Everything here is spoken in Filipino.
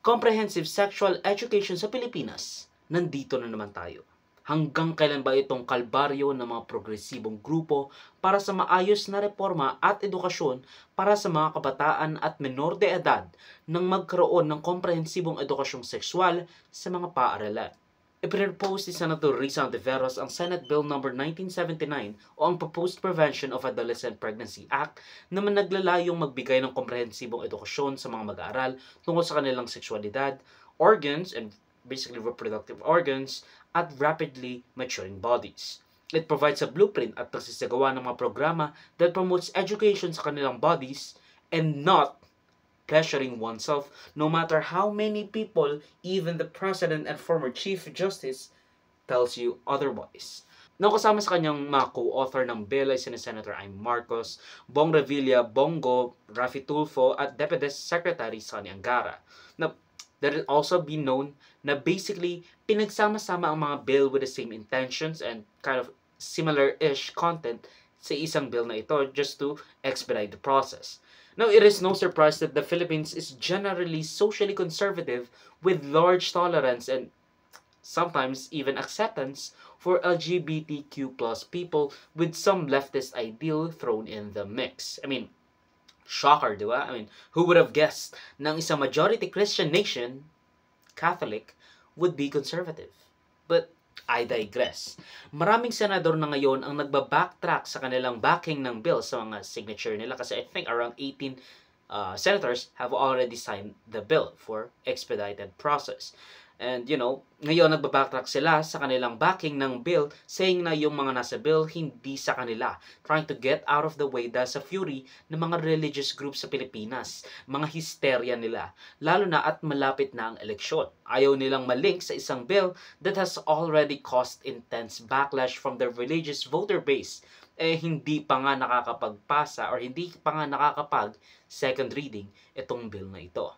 Comprehensive sexual education sa Pilipinas. Nandito na naman tayo. Hanggang kailan ba itong kalbaryo ng mga progresibong grupo para sa maayos na reforma at edukasyon para sa mga kabataan at menor de edad nang magkaroon ng komprehensibong edukasyong sexual sa mga paaralan? Ipinropose ni Senator Risa Ontiveros ang Senate Bill No. 1979 o ang Proposed Prevention of Adolescent Pregnancy Act na naglalayong magbigay ng komprehensibong edukasyon sa mga mag-aaral tungkol sa kanilang sexualidad, organs, and basically reproductive organs, at rapidly maturing bodies. It provides a blueprint at nagsisagawa ng mga programa that promotes education sa kanilang bodies and not pleasuring oneself, no matter how many people, even the President and former Chief Justice, tells you otherwise. Kasama sa kanyang mga co-author ng bill ay sina Senator Amy Marcos, Bong Revilla, Bongo, Raffy Tulfo, at Deputy Secretary Sonny Angara. Now, let it also be known na basically pinagsama-sama ang mga bill with the same intentions and kind of similar-ish content sa isang bill na ito just to expedite the process. Now, it is no surprise that the Philippines is generally socially conservative with large tolerance and sometimes even acceptance for LGBTQ plus people with some leftist ideal thrown in the mix. I mean, shocker, di ba? I mean, who would have guessed na isang majority Christian nation, Catholic, would be conservative? But I digress. Maraming senador na ngayon ang nagba-backtrack sa kanilang backing ng bill sa mga signature nila kasi I think around 18 senators have already signed the bill for expedited process. And ngayon nagba-backtrack sila sa kanilang backing ng bill saying na yung mga nasa bill hindi sa kanila, trying to get out of the way dahil sa fury ng mga religious groups sa Pilipinas, mga hysteria nila, lalo na at malapit na ang eleksyon. Ayaw nilang malink sa isang bill that has already caused intense backlash from the religious voter base. Hindi pa nga nakakapagpasa or hindi pa nga nakakapag second reading itong bill na ito.